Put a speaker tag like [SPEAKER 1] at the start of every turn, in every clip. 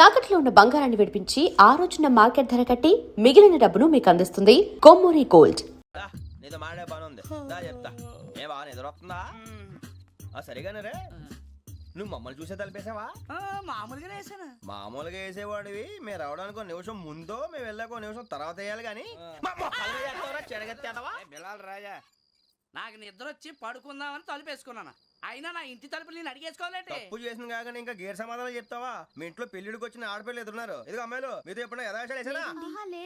[SPEAKER 1] తాకట్లో ఉన్న బంగారాన్ని విడిపించి ఆ రోజున మార్కెట్ ధర కట్టి మిగిలిన డబ్బును మీకు అందిస్తుంది కొమ్మూరి గోల్డ్.
[SPEAKER 2] నీతో మాడే పని ఉంది చెప్తా. ఏ బాగా నిద్రొస్తుందా? సరిగానే రే, నువ్వు మమ్మల్ని చూసే తలిపేసావా? మామూలుగా వేసేవాడివి. మేము రావడానికి ఒక నిమిషం ముందో మేము వెళ్ళాక ఒక నిమిషం తర్వాత వేయాలి కానీ
[SPEAKER 3] రాజా, నాకు నిద్ర వచ్చి పడుకుందామని తలుపేసుకున్నాను. అయినా నా ఇంటి తలుపులు నేను అడిగేసుకోవాలంటే
[SPEAKER 2] తప్పు చేసిన కాక ఇంకా గేర్ సమాధానం చెప్తావా? మీ ఇంట్లో పెళ్లిడికి వచ్చిన ఆడపిల్లలు ఎదురున్నారు. ఇదిగో అమ్మాయిలు, మీతో ఎప్పుడైనా యథాశాలు వేసానా?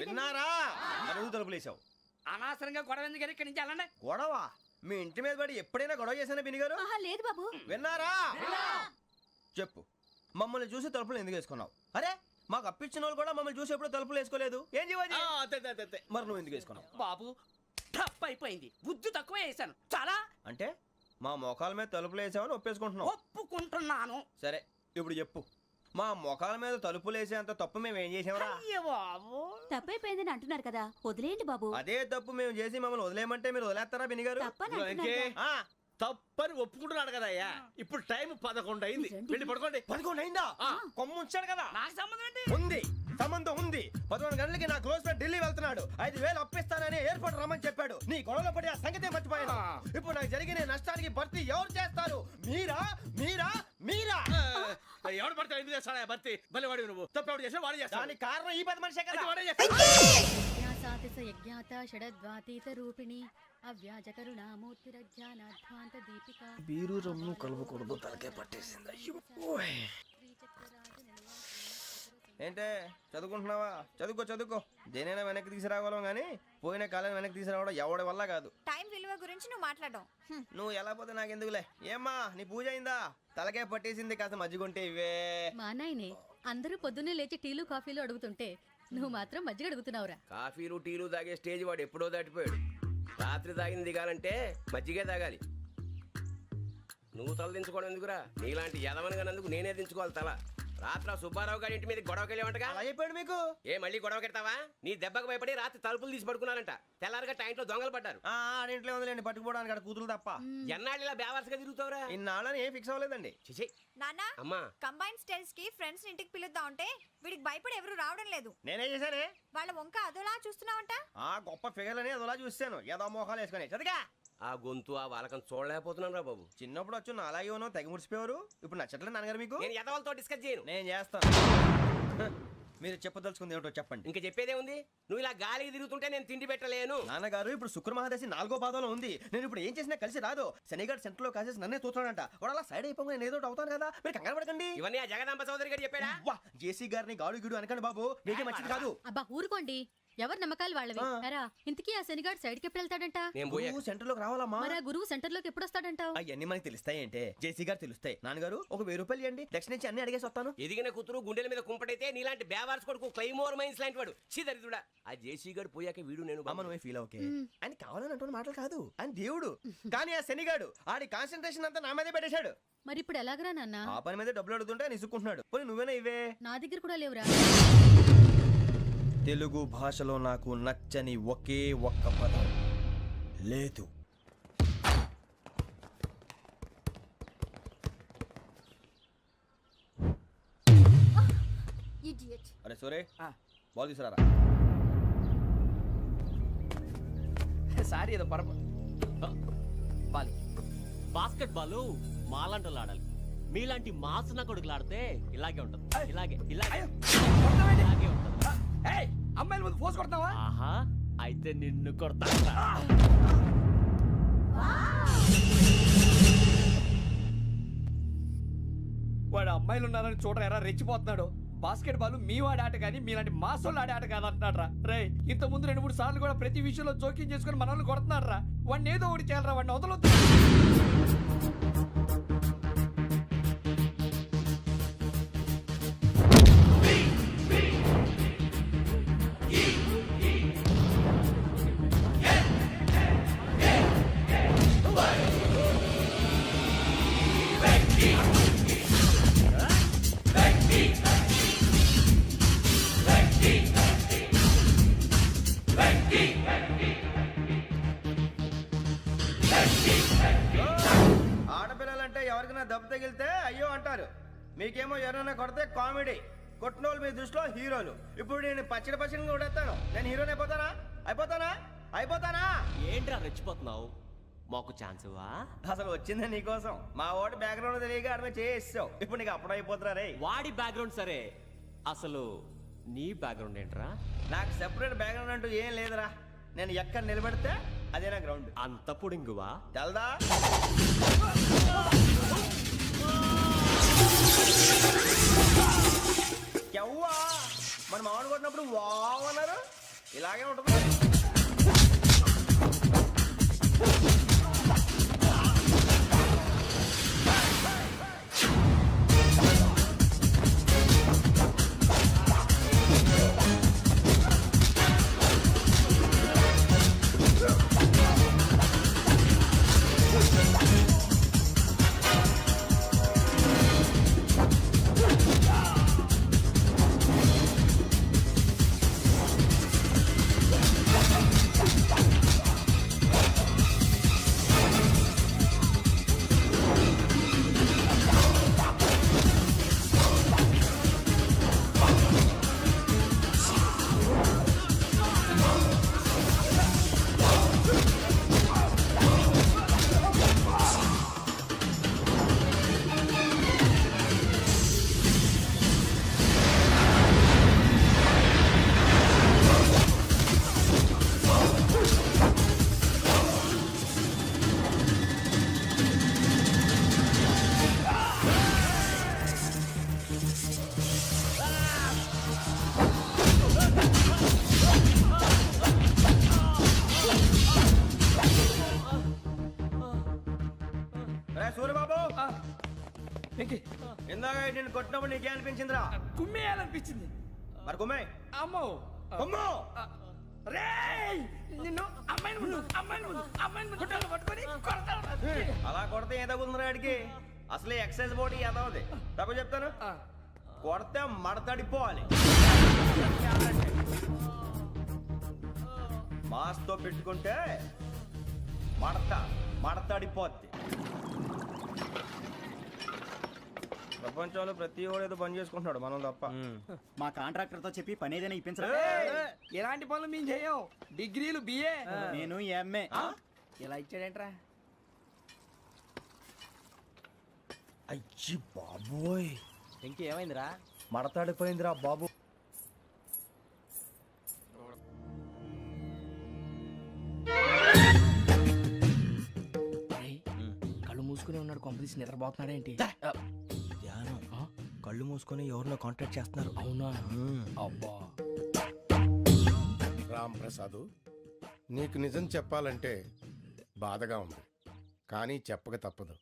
[SPEAKER 2] విన్నారా? అడుగు తలుపులు వేసావు.
[SPEAKER 3] అనవసరంగా గొడవ ఎందుకు ఇక్కడి నుంచి వెళ్ళండి.
[SPEAKER 2] గొడవ? మీ ఇంటి మీద పడి ఎప్పుడైనా గొడవ చేశానా బిని గారు?
[SPEAKER 4] లేదు బాబు.
[SPEAKER 2] విన్నారా? చెప్పు, మమ్మల్ని చూసి తలుపులు ఎందుకు వేసుకున్నావు? అరే, మాకు అప్పించిన వాళ్ళు కూడా మమ్మల్ని చూసి ఎప్పుడు తలుపులు వేసుకోలేదు. ఏం చేయాలి? మరి నువ్వు ఎందుకు వేసుకున్నావు?
[SPEAKER 3] బాబు టప్ అయిపోయింది, బుద్ధి తక్కువ వేసాను చాలా.
[SPEAKER 2] అంటే మా మోకాల మీద తలుపులు వేసామని ఒప్పేసుకుంటున్నావు?
[SPEAKER 3] ఒప్పుకుంటున్నాను.
[SPEAKER 2] సరే, ఇప్పుడు చెప్పు, మా మొఖాల మీద తలుపులు వేసేంత తప్పు మేము ఏం చేసామరా?
[SPEAKER 4] తప్పైపోయిందని అంటున్నారు కదా, వదిలేయండి బాబు.
[SPEAKER 2] అదే తప్పు మేము చేసి మమ్మల్ని వదిలేయమంటే మీరు వదిలేస్తారా బిని గారు?
[SPEAKER 5] తప్పని ఒప్పుకుంటున్నాడు కదా అయ్యా. ఇప్పుడు టైం 11 అయింది, వెళ్ళి పడుకోండి.
[SPEAKER 2] 11 అయిందా? కొమ్ము ఉంచాడు కదా.
[SPEAKER 3] నాకు సంబంధం ఏంటి?
[SPEAKER 2] ఉంది, సంబంధం ఉంది. 11 గంటలకి నా క్లోజ్ ఫ్రెండ్ ఢిల్లీ వెళ్తున్నాడు. 5,000 అప్పిస్తానని ఎయిర్పోర్ట్ రమ్మని చెప్పాడు. నీ గొడవలో పడి ఆ సంగతే మర్చిపోయాను. ఇప్పుడు నాకు జరిగిన నష్టానికి భర్తీ ఎవరు చేస్తారు? మీరా మీరా మీరా?
[SPEAKER 5] ఎవడు పడితే ఎందుకు చేస్తాడా భర్తీ? మళ్ళీ వాడి నువ్వు తప్పు ఎవడు చేసా వాడే చేస్తా.
[SPEAKER 2] దానికి కారణం ఈ 10 మనిషే కదా.
[SPEAKER 5] వాడే
[SPEAKER 2] బీరు రమ్ము కలుపుకూడదు, తలకే పట్టేసింది. ఏంటే చదువుకుంటున్నావా? చదువుకో. దేనైనా వెనక్కి తీసుకురావాలం గానీ పోయిన కాలం వెనక్కి తీసుకురావడం ఎవడి వల్ల కాదు.
[SPEAKER 4] టైం విలువ గురించి నువ్వు మాట్లాడడం.
[SPEAKER 2] నువ్వు ఎలా పోతే నాకెందుకులే. ఏమ్మా, నీ పూజ అయిందా? తలకే పట్టేసింది, కాస్త మజ్జిగుంటే ఇవే.
[SPEAKER 6] మా నాయనే అందరూ పొద్దున్నే లేచి టీలు కాఫీలు అడుగుతుంటే నువ్వు మాత్రం మజ్జిగ అడుగుతున్నావురా.
[SPEAKER 7] కాఫీలు టీలు తాగే స్టేజ్ వాడు ఎప్పుడో దాటిపోయాడు. రాత్రి తాగింది దిగాలంటే మజ్జిగే తాగాలి. నువ్వు తల దించుకోవడం ఎందుకురా? నీలాంటి యదవనగానందుకు నేనే దించుకోవాలి తల. రాత్రి సుబ్బారావు గారి ఇంటి మీద గొడవకి వెళ్ళేవంటగా.
[SPEAKER 2] అలా చెప్పాడు మీకు?
[SPEAKER 7] ఏ మళ్ళీ గొడవ కెడతావా? నీ దెబ్బకు భయపడి రాత్రి తలుపులు తీసి పడుకున్నారంట. తెల్లారగా టైంట్లో దొంగలు పడ్డారు.
[SPEAKER 2] ఇంట్లో ఉందిలేండి, పట్టుకుపోవడానికి అక్కడ కూతురు తప్ప.
[SPEAKER 7] ఎన్నాళ్ళిలా బేవర్స్గా తిరుగుతావురా?
[SPEAKER 2] ఇన్నాళ్ళని ఏం ఫిక్స్ అవ్వలేదండి.
[SPEAKER 7] చిచి
[SPEAKER 4] నాన్నా,
[SPEAKER 7] అమ్మా,
[SPEAKER 4] కంబైన్ స్టైల్స్ కి ఫ్రెండ్స్ ఇంటికి పిలుద్దాం అంటే వీడికి భయపడి ఎవరు రావడం లేదు.
[SPEAKER 2] నేనే చేశానే?
[SPEAKER 4] వాళ్ళ వంక అదోలా చూస్తున్నావంట.
[SPEAKER 2] గొప్ప ఫిగర్లని అదోలా చూస్తాను, ఏదో మోహాలు వేసుకొని. చదిగా
[SPEAKER 7] ఆ గొంతు ఆ వాలకం చూడలేకపోతున్నాను రా బాబు.
[SPEAKER 2] చిన్నప్పుడు వచ్చి నా అలాగే ఉన్నావు, తెగ ముడిచిపోయారు. ఇప్పుడు నచ్చట్లేదు నాన్నగారు మీకు?
[SPEAKER 7] నేను యదవలతో డిస్కస్ చేయను.
[SPEAKER 2] నేను చేస్తాను. మీరు చెప్పదలుచుకుంది ఏమిటో చెప్పండి.
[SPEAKER 7] ఇంకా చెప్పేదే ఉంది. నువ్వు ఇలా గాలికి తిరుగుతుంటే నేను తిండి పెట్టలేను.
[SPEAKER 2] నాన్నగారు, ఇప్పుడు శుక్ర మహాదశి 4వ పాదంలో ఉంది. నేను ఇప్పుడు ఏం చేసినా కలిసి రాదు. శనిగారు సెంటర్ లో కాసేసి నన్నే చూస్తాడంట. వాడు అలా సైడ్ అయిపోయి నేను ఏదో అవుతాను కదా. మీరు కంగారు పడకండి.
[SPEAKER 7] ఇవన్నీ ఆ జగదాంబ చౌదరి గారు చెప్పాడా?
[SPEAKER 2] జేసీ గారిని గాడు గిడు అనకండి బాబు, మీకే మంచిది కాదు.
[SPEAKER 6] అబ్బా ఊరుకోండి, ఎవరు నమ్మకాలు వాళ్ళవి. ఇంతకీ ఆ శనిగాడు సైడ్ కి ఎప్పుడు వెళ్తాడంట?
[SPEAKER 2] సెంటర్ లోకి రావాలమ్మా.
[SPEAKER 6] మరి ఆ గురువు సెంటర్ లోకి ఎప్పుడు వస్తాడంటావు?
[SPEAKER 2] అవన్నీ మనకి తెలుస్తాయి అంటే జేసీ గారు తెలుస్తాయి. నాన్నగారు, ఒక 1000 రూపాయలు ఇవ్వండి, దక్షిణ నుంచి అన్ని అడిగేసి వస్తాను.
[SPEAKER 7] ఎదిగిన కూతురు గుండెల మీద కుంపటైతే నీలాంటి బేవార్స్ కొడుకు క్లైమోర్ మైన్స్ లాంటి వాడు చీదరిదుడా. ఆ జేసీ గారు పోయాక వీడు నేను
[SPEAKER 2] నువ్వే ఫీల్ ఓకే. అని కావాలని అంటున్న మాటలు కాదు, అని దేవుడు. కానీ ఆ శనిగాడు ఆడి కాన్సన్ట్రేషన్ అంతా నా మీదే పెట్టేశాడు.
[SPEAKER 6] మరి ఇప్పుడు ఎలాగరా నాన్న?
[SPEAKER 2] ఆ పని మీద డబ్బులు అడుగుతుంటే నిసుక్కుంటున్నాడు. పోనీ నువ్వేనా ఇవే?
[SPEAKER 6] నా దగ్గర కూడా లేవురా.
[SPEAKER 2] తెలుగు భాషలో నాకు నచ్చని ఒకే ఒక్క పదం లేదు. అరే సోరే, బాల్ తీసుకురారా.
[SPEAKER 3] సారీ ఏదో
[SPEAKER 8] బాస్కెట్ బాల్ మాలాంటి ఆడాలి. మీలాంటి మాసన కొడుకులు ఆడితే ఇలాగే ఉంటది. ఇలాగే ఉంటది.
[SPEAKER 3] అమ్మాయిల ముందు ఫోర్స్ కొడతావా?
[SPEAKER 8] ఆహా, అయితే నిన్ను కొడతా.
[SPEAKER 3] వాడు అమ్మాయిలు ఉన్నారని చూడరా ఎరా రెచ్చిపోతున్నాడు. బాస్కెట్ బాల్ మీ వాడి ఆట కానీ మీలాంటి మాసోళ్ళు ఆడే ఆట కాదు అంటున్నాడు రా. రే, ఇంత ముందు 2-3 సార్లు కూడా ప్రతి విషయంలో జోక్యం చేసుకుని మన వాళ్ళు కొడుతున్నాడు రా. వాడిని ఏదో ఒకటి చేయాలరా, వాడిని వదలొద్దు.
[SPEAKER 2] ఆడపిల్లలంటే ఎవరికైనా దెబ్బ తగిలితే అయ్యో అంటారు, మీకేమో ఎవరైనా కొడితే కామెడీ. కొట్టిన వాళ్ళు మీ దృష్టిలో హీరోలు. ఇప్పుడు నేను పచ్చడి పచ్చడిని కొడేస్తాను. నేను హీరోని అయిపోతానా?
[SPEAKER 8] ఏంట్రా రెచ్చిపోతున్నావు? మాకు ఛాన్స్ ఇవ్వా?
[SPEAKER 2] అసలు వచ్చిందే నీకోసం. మా ఓటు బ్యాక్గ్రౌండ్ తెలియక ఆడమే చేసావు. ఇప్పుడు నీకు అప్పుడు అయిపోతున్నా రే.
[SPEAKER 8] వాడి బ్యాక్గ్రౌండ్ సరే, అసలు నీ బ్యాక్గ్రౌండ్ ఏంట్రా?
[SPEAKER 2] నాకు సెపరేట్ బ్యాక్గ్రౌండ్ అంటూ ఏం లేదురా. నేను ఎక్కడ నిలబెడితే అదే నా గ్రౌండ్.
[SPEAKER 8] అంత పుడింగువా?
[SPEAKER 2] తెల్దా? ఎవ్వా మన మామిడి కొట్టినప్పుడు వావ్ అన్నారు. ఇలాగే ఉంటుంది. సూర్యబాబు, ఇందాక నేను కొట్టినప్పుడు నీకే అనిపించిందిరా?
[SPEAKER 3] కుమ్మేయాలనిపించింది.
[SPEAKER 2] మరి కుమ్మే.
[SPEAKER 3] అమ్మో
[SPEAKER 2] కుమ్ము.
[SPEAKER 3] రేయ్, నిన్ను అమ్మాయిని ముందు పట్టుకొని కొడతాను.
[SPEAKER 2] అలా కొడితే ఏ తగ్గుతుందిరా ఆడికి? అసలు ఎక్సైజ్ బాడీ ఏదవుది. తప్పు చెప్తాను. కొడితే మడతడిపోవాలి. మాస్తో పెట్టుకుంటే మడతడిపోద్ది. ప్రపంచంలో ప్రతి వాడు ఏదో పని చేసుకుంటున్నాడు, మనం తప్ప.
[SPEAKER 9] మా కాంట్రాక్టర్ తో చెప్పి పని ఏదైనా ఇప్పించరా?
[SPEAKER 3] ఎలాంటి పనులు మేము చేయం. డిగ్రీలు బిఏ,
[SPEAKER 9] నేను ఎంఏ.
[SPEAKER 3] ఇలా ఇచ్చాడేంట్రా?
[SPEAKER 2] అయ్యి బాబోయ్,
[SPEAKER 9] ఇంకేమైందిరా?
[SPEAKER 2] మడతాడిపోయిందిరా బాబు.
[SPEAKER 3] కళ్ళు మూసుకునే ఉన్నాడు, కొంపదీసి నిద్రపోతున్నాడేంటి?
[SPEAKER 2] ధ్యానం. కళ్ళు మూసుకొని ఎవరినో కాంటాక్ట్ చేస్తున్నారు.
[SPEAKER 3] అవునా? అబ్బా.
[SPEAKER 10] రామ్ ప్రసాద్, నీకు నిజం చెప్పాలంటే బాధగా ఉంది, కానీ చెప్పక తప్పదు.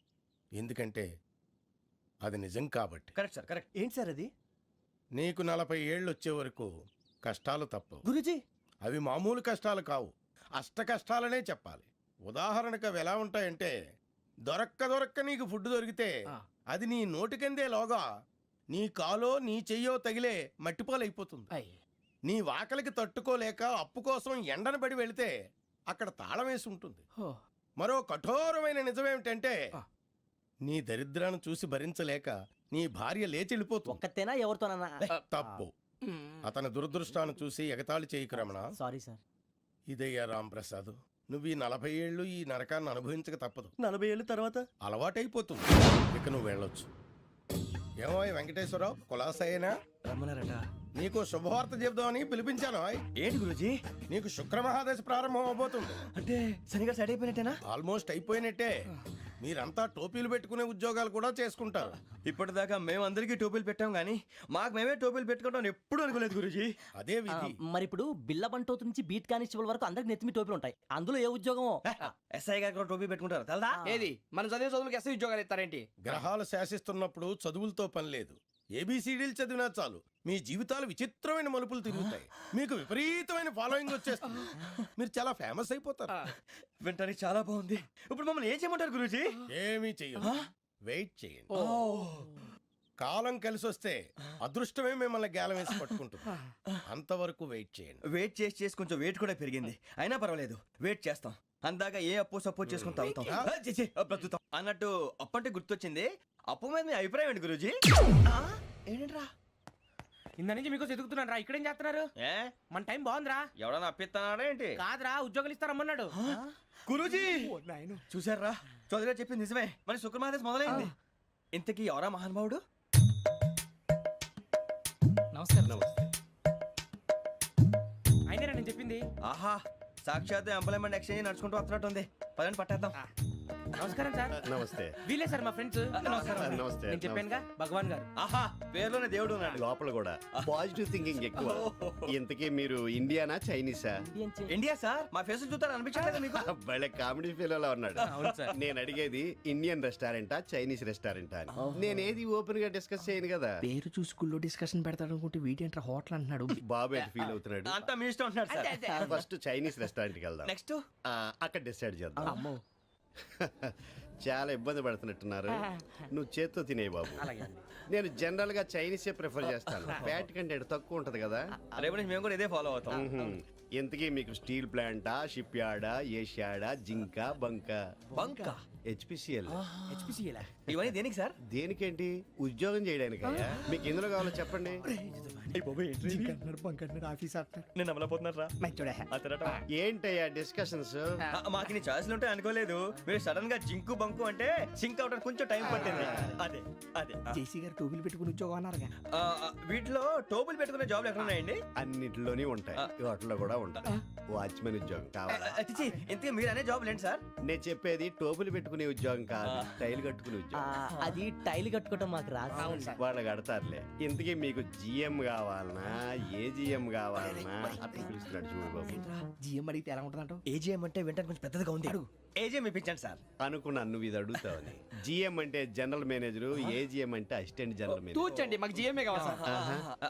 [SPEAKER 10] ఎందుకంటే అది నిజం కాబట్టి.
[SPEAKER 2] Correct sir, correct. ఏంటి సార్ అది?
[SPEAKER 10] నీకు 40 ఏళ్ళు వచ్చే వరకు కష్టాలు తప్పవు.
[SPEAKER 2] గురుజీ,
[SPEAKER 10] అవి మామూలు కష్టాలు కావు, అష్ట కష్టాలనే చెప్పాలి. ఉదాహరణకు అవి ఎలా ఉంటాయంటే, దొరక్క నీకు ఫుడ్ దొరికితే అది నీ నోటికందే లోగా నీ కాలో నీ చెయ్యో తగిలే మట్టిపాలైపోతుంది. నీ వాకలికి తట్టుకోలేక అప్పు కోసం ఎండను పడి వెళితే అక్కడ తాళం వేసి ఉంటుంది. మరో కఠోరమైన నిజమేమిటంటే, నీ దరిద్రాన్ని చూసి భరించలేక నీ భార్య లేచి వెళ్ళిపోతుంది.
[SPEAKER 9] ఒక్కతేనా ఎవరితోనన్నా?
[SPEAKER 10] తప్పు. అతని దురదృష్టాన్ని చూసి ఎగతాళి చేయకు రమణ.
[SPEAKER 9] Sorry sir.
[SPEAKER 10] ఇదయ్యా రాంప్రసాద్, నువ్వు ఈ 40 ఏళ్ళు ఈ నరకాన్ని అనుభవించక తప్పదు.
[SPEAKER 2] 40 ఏళ్ళ తర్వాత
[SPEAKER 10] అలవాటైపోతుంది. ఇక నువ్వు వెళ్ళొచ్చు. ఏమో వెంకటేశ్వరరావు, కులాసైనా
[SPEAKER 2] రమ్మన్నారట.
[SPEAKER 10] నీకు శుభవార్త చెబుదామని పిలిపించాను.
[SPEAKER 2] ఏంటి గురుజీ?
[SPEAKER 10] నీకు శుక్రమహాదశ ప్రారంభం అవబోతుంది.
[SPEAKER 2] అంటే శనిగా సెట్ అయిపోయినట్టేనా?
[SPEAKER 10] ఆల్మోస్ట్ అయిపోయినట్టే. మీరంతా టోపీలు పెట్టుకునే ఉద్యోగాలు కూడా చేసుకుంటారు.
[SPEAKER 2] ఇప్పటిదాకా మేమందరికీ టోపీలు పెట్టాం కానీ మాకు మేమే టోపీలు పెట్టుకుంటాం ఎప్పుడు అనుకోలేదు గురుజీ.
[SPEAKER 10] అదే విధి.
[SPEAKER 9] మరి ఇప్పుడు బిల్ల బంటోతు నుంచి బీట్ కానిస్టేబుల్ వరకు అందరికి నెత్తిమి టోపీలు ఉంటాయి. అందులో ఏ ఉద్యోగమో?
[SPEAKER 2] ఎస్ఐ గారు కూడా టోపీ పెట్టుకుంటారు తెలదా?
[SPEAKER 3] ఏది మన చదివే చదువులకు ఎస్ఐ ఉద్యోగాలు ఇస్తారేంటి?
[SPEAKER 10] గ్రహాలు శాసిస్తున్నప్పుడు చదువులతో పని లేదు. ఏబిసిడీలు చదివినా చాలు మీ జీవితాలు విచిత్రమైన మలుపులు తిరుగుతాయి. మీకు విపరీతమైన ఫాలోయింగ్ వచ్చేస్తుంది. మీరు చాలా ఫేమస్ అయిపోతారు.
[SPEAKER 2] వింటానికి చాలా బాగుంది. ఇప్పుడు మమ్మల్ని ఏం చేయమంటారు గురూజీ?
[SPEAKER 10] ఏమీ చెయ్యదు, వెయిట్ చేయండి. కాలం కలిసి వస్తే అదృష్టమే మిమ్మల్ని గేలం వేసి పట్టుకుంటుంది. అంతవరకు వెయిట్ చేయండి.
[SPEAKER 2] వెయిట్ చేసి కొంచెం వెయిట్ కూడా పెరిగింది. అయినా పర్వాలేదు, వెయిట్ చేస్తాం. అందాక ఏ అప్పు సపోర్ట్ చేసుకుని తాగుతాం, బ్రతుకుతాం అన్నట్టు. అప్పు అంటే గుర్తొచ్చింది, అప్పు మీద మీ అభిప్రాయం ఏంటి గురూజీ? ఏంటరా? ఇంత నుంచి మీకు ఎదుగుతున్నాను రా. ఇక్కడేం చేస్తున్నారు?
[SPEAKER 5] ఏ
[SPEAKER 2] మన టైం బాగుందిరా.
[SPEAKER 5] ఎవడన్నా అప్పిస్తున్నాడా ఏంటి?
[SPEAKER 2] కాదురా, ఉద్యోగాలు ఇస్తారమ్మన్నాడు.
[SPEAKER 5] గురూజీ చూసారా, చౌదరి గారు చెప్పింది నిజమే. మరి శుక్రమాదేశ్ మొదలైంది. ఇంతకీ ఎవరా మహానుభావుడు?
[SPEAKER 2] అయినా నేను చెప్పింది.
[SPEAKER 5] ఆహా, సాక్షాత్ ఎంప్లాయ్మెంట్ ఎక్స్చేంజ్ నడుచుకుంటూ వస్తున్నట్టుంది. పదండి పట్టేద్దాం.
[SPEAKER 2] నమస్కారం సార్.
[SPEAKER 10] నమస్తే.
[SPEAKER 2] వీలే సార్ మా ఫ్రెండ్స్. నమస్కారం.
[SPEAKER 10] నమస్తే.
[SPEAKER 2] నేను చెప్పానుగా భగవాన్ గారు.
[SPEAKER 5] ఆహా, పేరులోనే దేవుడు ఉన్నాడు.
[SPEAKER 11] లోపల కూడా పాజిటివ్ థింకింగ్ ఎక్కువ. ఇంతకీ మీరు ఇండియానా చైనీసా?
[SPEAKER 5] India sir. మా ఫేస్ చూస్తారు అనిపించలేదు మీకు?
[SPEAKER 11] భలే కామెడీ ఫీల్ అలా ఉన్నాడు.
[SPEAKER 2] అవును సార్.
[SPEAKER 11] నేను అడిగేది ఇండియన్ రెస్టారెంటా చైనీస్ రెస్టారెంటా అని. నేను ఏది ఓపెన్ గా డిస్కస్ చేయను కదా.
[SPEAKER 2] పేరు చూసి స్కూల్లో డిస్కషన్ పెడతాడు అనుకుంటే వీటేంట్రా హోటల్ అంటున్నాడు.
[SPEAKER 11] బాబు ఎట్ ఫీల్ అవుతున్నాడు.
[SPEAKER 5] అంతా మీ ఇష్టం ఉంటున్నాడు సార్.
[SPEAKER 11] ఫస్ట్ చైనీస్ రెస్టారెంట్ కి వెళ్దాం.
[SPEAKER 5] నెక్స్ట్
[SPEAKER 11] అక్కడ డిసైడ్ చేద్దాం.
[SPEAKER 2] అమ్మో.
[SPEAKER 11] చాలా ఇబ్బంది పడుతున్నట్టున్నారు. నువ్వు చేత్తో తినే బాబు.
[SPEAKER 2] అలాగే.
[SPEAKER 11] నేను జనరల్ గా చైనీసే ప్రిఫర్ చేస్తాను. ఫ్యాట్ కంటెంట్ తక్కువ ఉంటది కదా.
[SPEAKER 5] రేపు నుంచి మేము కూడా ఇదే ఫాలో అవుతాం.
[SPEAKER 11] ఇంతకీ మీకు స్టీల్ ప్లాంటా, షిప్ యార్డా, ఏషియాడా, జింక, బంకా?
[SPEAKER 5] బంక
[SPEAKER 11] హెచ్పిసిఎల్.
[SPEAKER 5] ఇవన్నీ దేనికి సార్?
[SPEAKER 11] దేనికేంటి? ఉద్యోగం చేయడానికి. మీకు ఎందులో కావాలో చెప్పండి.
[SPEAKER 5] నేను అమలపోతున్నారా?
[SPEAKER 11] ఏంటయ్యా డిస్కషన్స్?
[SPEAKER 5] మాకు నీ ఛాయిస్లు ఉంటాయి అనుకోలేదు. మీరు సడన్ గా జింకు బంకు అంటే సింక్ అవడానికి కొంచెం టైం పట్టింది. అదే అదే
[SPEAKER 2] జేసీ గారు టోపీలు పెట్టుకుని ఉద్యోగం అన్నారుగా.
[SPEAKER 5] వీటిలో టోపులు పెట్టుకునే జాబ్లు ఎక్కడ ఉన్నాయండి?
[SPEAKER 11] అన్నిటిలోనే ఉంటాయి, వాటిలో కూడా ఉంటాయి. వాచ్మెన్ ఉద్యోగం కావాలా?
[SPEAKER 5] అతిచి ఇంతకీ మీరు అనే జాబ్ ఏంటి సార్?
[SPEAKER 11] నేను చెప్పేది టోపులు పెట్టుకునే ఉద్యోగం కాదు, టైల్ కట్టుకునే ఉద్యోగం.
[SPEAKER 9] అది టైల్ కట్టుకోవటం మాకు రాదు.
[SPEAKER 11] వాళ్ళు కడతారులే. ఇంతకీ మీకు జిఎం కావాలనా, ఏ జిఎం కావాలనా? అట్లా పిలుస్తున్నాడు చూడు బాబు.
[SPEAKER 2] జిఎం అడిగితే ఎలా ఉంటుందంట?
[SPEAKER 5] ఏజీఎం అంటే వెంటనే కొంచెం పెద్దదిగా ఉంది. ఏజీఎం ఇప్పించండి సార్.
[SPEAKER 11] అనుకున్నాను నువ్వు ఇది అడుగుతావని. జిఎం అంటే జనరల్ మేనేజర్, ఏజిఎం అంటే అసిస్టెంట్ జనరల్ మేనేజర్.
[SPEAKER 2] తూచండి, మాకు జిఎంఏ కావాలి సార్.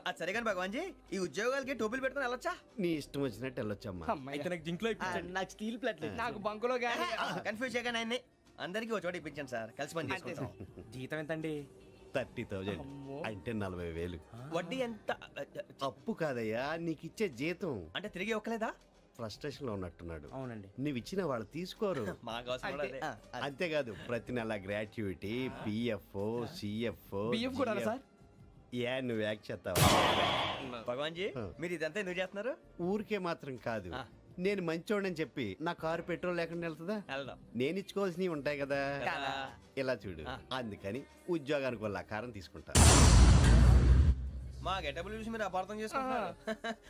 [SPEAKER 5] అది సరే కానీ భగవాన్ జీ, ఈ ఉద్యోగాలకి టోపులు పెట్టుకుని వెళ్ళొచ్చా?
[SPEAKER 11] నీ ఇష్టం వచ్చినట్టు వెళ్ళొచ్చమ్మా.
[SPEAKER 2] అయితే నాకు జింక్లో నాకు స్టీల్ ప్లేట్, నాకు బంకులో గానీ.
[SPEAKER 5] కన్ఫ్యూజ్ చేయగానే ఆయన్ని అందరికీ ఒక చోట ఇప్పించండి సార్. కలిసి పని చేసుకుంటాం.
[SPEAKER 2] జీతం ఎంతండి?
[SPEAKER 11] 30,000 అంటే 40,000.
[SPEAKER 5] వడ్డీ ఎంత?
[SPEAKER 11] అప్పు కాదయ్యా, నీకు ఇచ్చే జీతం.
[SPEAKER 5] అంటే తిరిగి ఒక్కలేదా?
[SPEAKER 11] ఫ్రస్ట్రేషన్ లో ఉన్నట్టున్నాడు.
[SPEAKER 2] అవునండి.
[SPEAKER 11] నువ్వు ఇచ్చిన వాళ్ళు తీసుకోరు.
[SPEAKER 5] మాకు అవసరం కూడా అదే.
[SPEAKER 11] అంతేకాదు ప్రతి నెల గ్రాట్యుటీ, పిఎఫ్, సిఎఫ్.
[SPEAKER 2] బియ్యం కూడా సార్?
[SPEAKER 11] ఏ నువ్వు యాక్ట్ చేస్తావా?
[SPEAKER 5] భగవాన్ జీ, మీరు ఇదంతా ఎందుకు చేస్తున్నారు?
[SPEAKER 11] ఊరికే మాత్రం కాదు, నేను మంచోడని చెప్పి నా కారు పెట్రోల్ లేకుండా వెళ్తుందా?
[SPEAKER 5] వెళ్దాం.
[SPEAKER 11] నేను ఇచ్చుకోవాల్సినవి ఉంటాయి కదా.
[SPEAKER 5] కదా.
[SPEAKER 11] ఇలా చూడు, అందుకని ఉద్యోగానికి వాళ్ళ ఆకారం తీసుకుంటా.
[SPEAKER 5] మా గెటబుల్ చూసి మీరు అపార్థం చేసుకుంటున్నారు.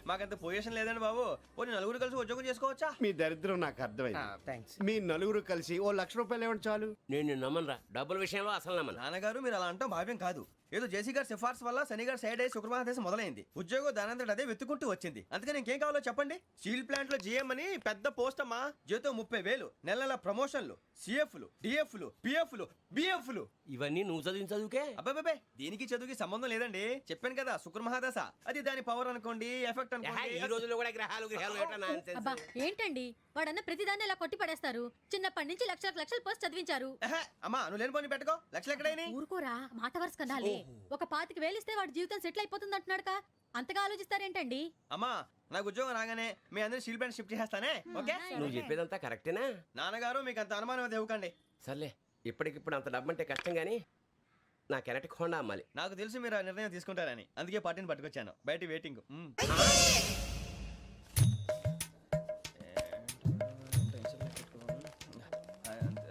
[SPEAKER 5] మాకంత పొజిషన్ లేదండి బాబు. పోనీ నలుగురు కలిసి ఉద్యోగం చేసుకోవచ్చా?
[SPEAKER 11] మీ దరిద్రం నాకు అర్థమైంది.
[SPEAKER 2] థ్యాంక్స్.
[SPEAKER 11] మీ నలుగురు కలిసి ఓ ₹1,00,000 ఇవ్వండి చాలు.
[SPEAKER 7] నేను నమ్మనరా, డబ్బుల విషయంలో అసలు నమ్మను.
[SPEAKER 5] నాన్నగారు మీరు అలా అంటాం భావ్యం కాదు. ఏదో జేసీ గారి సిఫార్సు వల్ల శని గారు సైడ్ అయ్యి శుక్రవారం మొదలైంది. ఉద్యోగం దానంతటి అదే వెతుకుంటూ వచ్చింది. అందుకని ఇంకేం కావాలో చెప్పండి. స్టీల్ ప్లాంట్ లో జీఎం అని పెద్ద పోస్ట్ అమ్మా. జీతం 30,000, నెల నెల ప్రమోషన్లు, సిఎఫ్లు, డిఎఫ్లు, పిఎఫ్లు, బిఎఫ్లు.
[SPEAKER 7] ఇవన్నీ నువ్వు చదివిన చదువుకే.
[SPEAKER 5] అబ్బాబే, దీనికి చదువుకి సంబంధం లేదండి. చెప్పాను కదా, శుక్ర మహాదశ. అది దాని పవర్ అనుకోండి, ఎఫెక్ట్
[SPEAKER 7] ఈ
[SPEAKER 5] అనుకోండి.
[SPEAKER 7] రోజుల్లో కూడా గ్రహాలు ఏటా nonsense?
[SPEAKER 6] అబ్బా ఏంటండి వాడన్న ప్రతిదాన్ని ఇలా కొట్టి పడేస్తారు. చిన్నప్పటి నుంచి లక్షలు పోస్ట్ చదివించారు.
[SPEAKER 5] అమ్మా నువ్వు లేని పోనీ పెట్టుకో. లక్షలు ఎక్కడైనా
[SPEAKER 6] ఊరుకోరా, మాట వరుస కదాలే. ఒక 25,000 ఇస్తే వాడి జీవితం సెటిల్ అయిపోతుంది అంటున్నాడుగా. అంతగా ఆలోచిస్తారేంటండి?
[SPEAKER 5] అమ్మా నాకు ఉద్యోగం రాగానే మీ అందరూ స్టీల్ ప్లాంట్ షిఫ్ట్ చేస్తానే. ఓకే
[SPEAKER 7] నువ్వు చెప్పేదంతా కరెక్టేనా?
[SPEAKER 5] నాన్నగారు మీకు అంత అనుమానం అయితే ఇవ్వకండి.
[SPEAKER 7] సర్లే, ఇప్పటికిప్పుడు అంత డబ్బు అంటే కష్టం కానీ నా కెనటిక్ హోండా అమ్మాలి.
[SPEAKER 5] నాకు తెలుసు మీరు ఆ నిర్ణయం తీసుకుంటారని, అందుకే పార్టీని పట్టుకొచ్చాను. బయట వెయిటింగ్.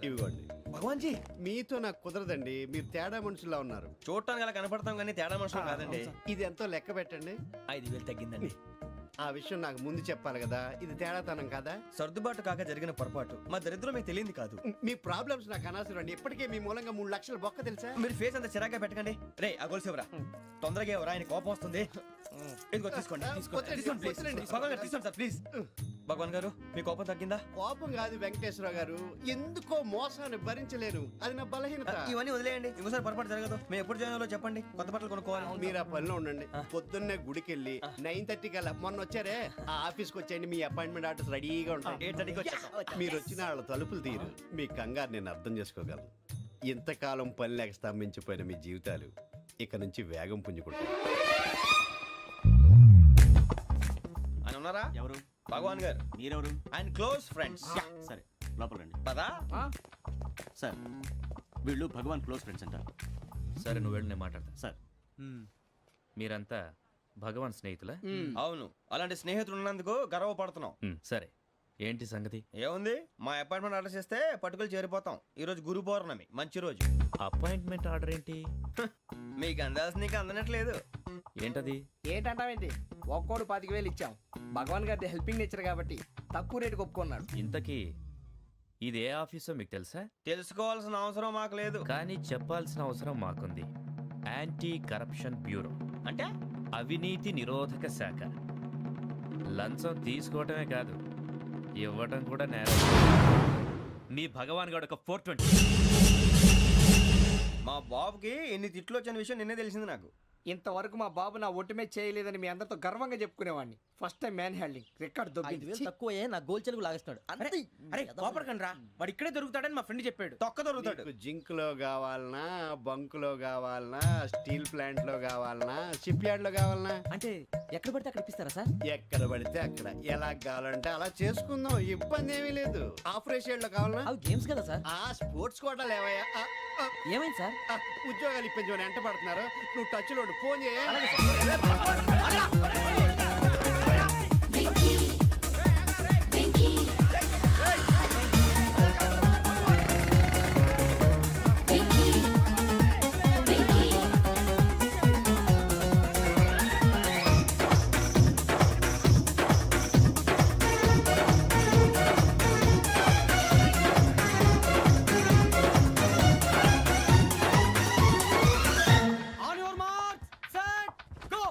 [SPEAKER 11] ఇవ్వండి.
[SPEAKER 5] భగవాన్ జీ,
[SPEAKER 11] మీతో నాకు కుదరదండి, మీరు తేడా మనుషుల్లా ఉన్నారు.
[SPEAKER 5] చూడటానికి అలా కనపడతాం కానీ తేడా మనుషులు కాదండి.
[SPEAKER 11] ఇది ఎంతో లెక్క పెట్టండి.
[SPEAKER 5] 5,000 తగ్గిందండి.
[SPEAKER 11] ఆ విషయం నాకు ముందు చెప్పాలి కదా. ఇది తేడాతనం కాదా?
[SPEAKER 5] సర్దుబాటు కాక జరిగిన పొరపాటు. మా దరిద్రం మీకు తెలియంది కాదు.
[SPEAKER 11] మీ ప్రాబ్లమ్స్ నాకు అనవసరం అండి. ఇప్పటికే మీ మూలంగా 3 లక్షల బొక్క తెలుసా?
[SPEAKER 5] మీరు ఫేస్ అంత చిరాగ్గా పెట్టకండి. రే ఆ గొలుసేవరా, తొందరగా ఎవరా, ఆయన కోపం వస్తుంది. ఇదిగో తీసుకోండి. తీసుకోండి ప్లీజ్. భగవాన్ గారు తీసుకోండి సార్ ప్లీజ్. భగవాన్ గారు మీ కోపం తగ్గిందా?
[SPEAKER 11] కోపం కాదు వెంకటేశ్వర గారు, ఎందుకో మోసాన్ని భరించలేను, అది నా బలహీనత.
[SPEAKER 5] ఇవన్నీ వదిలేయండి, ఇంకోసారి పొరపాటు జరగదు. మేము ఎప్పుడు జాయిన్ అవ్వాలో చెప్పండి, కొత్త బట్టలు కొనుక్కోవాలి.
[SPEAKER 11] మీరు ఆ పనిలో ఉండండి. పొద్దున్నే గుడికి వెళ్ళి 9:30 కల్లా, మొన్న వచ్చారే ఆ ఆఫీస్కి వచ్చేయండి. మీ అపాయింట్మెంట్ ఆర్డర్స్ రెడీగా ఉంటాయి.
[SPEAKER 5] 8:30కి వచ్చేస్తాం.
[SPEAKER 11] మీరు వచ్చిన వాళ్ళ తలుపులు తీరు. మీ కంగారు నేను అర్థం చేసుకోగలను. ఇంతకాలం పని లేక స్తంభించిపోయిన మీ జీవితాలు ఇక నుంచి వేగం పుంజుకుంటాయి.
[SPEAKER 5] ఆయన ఉన్నారా?
[SPEAKER 8] ఎవరు?
[SPEAKER 5] భగవాన్ గారు.
[SPEAKER 8] మీరెవరు?
[SPEAKER 5] ఆయన క్లోజ్ ఫ్రెండ్స్.
[SPEAKER 8] సరే లోపల రండి.
[SPEAKER 5] పదా
[SPEAKER 8] సార్ వీళ్ళు భగవాన్ క్లోజ్ ఫ్రెండ్స్ అంట.
[SPEAKER 12] సరే నువ్వు వెళ్ళి నేను మాట్లాడతా.
[SPEAKER 8] సార్
[SPEAKER 12] మీరంతా భగవాన్ స్నేహితులా
[SPEAKER 5] అవును, అలాంటి స్నేహితులు ఉన్నందుకు గర్వపడుతున్నాం.
[SPEAKER 12] సరే, ఏంటి సంగతి?
[SPEAKER 5] ఏముంది, మా అపాయింట్మెంట్ ఆర్డర్ చేస్తే పట్టుకులు చేరిపోతాం. ఈ రోజు గురు పౌర్ణమి, మంచి రోజు.
[SPEAKER 12] అపాయింట్మెంట్ ఆర్డర్ ఏంటి?
[SPEAKER 5] మీకు అందాల్సిన నీకు అందనట్లేదు.
[SPEAKER 12] ఏంటది?
[SPEAKER 3] ఏంటంటావేంటి? ఒక్కోడు 25,000 ఇచ్చాం. భగవాన్ గారి హెల్పింగ్ నేచర్ కాబట్టి తక్కువ రేటుకి ఒప్పుకున్నాడు.
[SPEAKER 12] ఇంతకీ ఇది ఏ ఆఫీసో మీకు తెలుసా?
[SPEAKER 5] తెలుసుకోవాల్సిన అవసరం మాకు లేదు.
[SPEAKER 12] కానీ చెప్పాల్సిన అవసరం మాకుంది. యాంటీ కరప్షన్ బ్యూరో,
[SPEAKER 5] అంటే
[SPEAKER 12] అవినీతి నిరోధక శాఖ. లంచం తీసుకోవటమే కాదు, ఇవ్వటం కూడా నేరం. మీ భగవాన్ గారు ఒక 420.
[SPEAKER 5] మా బాబుకి ఎన్ని తిట్లు వచ్చిన విషయం నిన్నే తెలిసింది నాకు.
[SPEAKER 3] ఇంతవరకు మా బాబు నా ఒట్టుమే చేయలేదని మీ అందరితో గర్వంగా చెప్పుకునేవాడిని. First time man handing record
[SPEAKER 9] 5,000 తక్కువ నా గోల్ చెలుగు లాగేస్తున్నాడు.
[SPEAKER 2] అరే కోపడకండి రా, వాడు ఇక్కడే దొరుకుతాడని మా ఫ్రెండ్ చెప్పాడు.
[SPEAKER 5] తొక్క దొరుకుతాడు.
[SPEAKER 11] మీకు జింక్ లో కావాలనా, బంక్ లో కావాలనా, స్టీల్ ప్లాంట్ లో కావాలనా, షిప్ యార్డ్ లో కావాలనా?
[SPEAKER 9] అంటే ఎక్కడ పడితే అక్కడ ఇప్పిస్తారా సార్?
[SPEAKER 11] ఎక్కడ పడితే అక్కడ, ఎలా కావాలంటే అలా చేసుకుందాం, ఇబ్బంది ఏమీ లేదు. ఆపరేషన్ లో కావాలనా?
[SPEAKER 9] అవి గేమ్స్ కదా సార్.
[SPEAKER 11] ఆ స్పోర్ట్స్ కోటా లేవయ్యా.
[SPEAKER 9] ఏమైంది సార్?
[SPEAKER 11] ఉద్యోగాలు ఇప్పించమని ఎంట పడుతున్నారు. నువ్వు టచ్ లో ఫోన్ చేయ.
[SPEAKER 3] On your mark, set, go.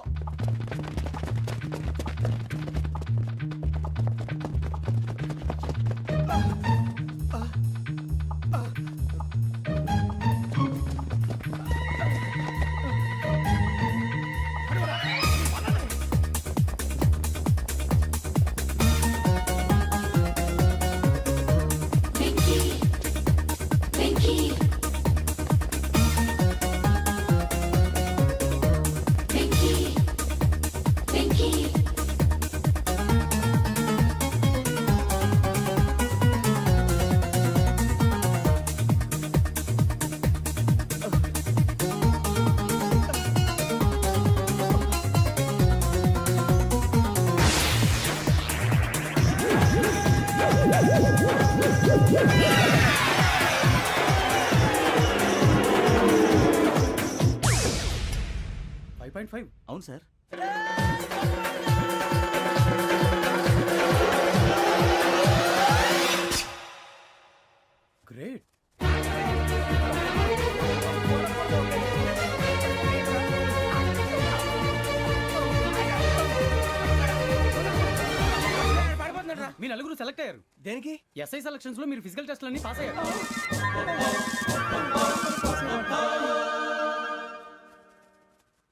[SPEAKER 9] అవును సార్.
[SPEAKER 2] గ్రేట్.
[SPEAKER 3] మీ నలుగురు సెలెక్ట్ అయ్యారు.
[SPEAKER 2] దేనికి?
[SPEAKER 3] ఎస్ఐ సెలక్షన్స్ లో మీరు ఫిజికల్ టెస్ట్ అన్ని పాస్ అయ్యారు.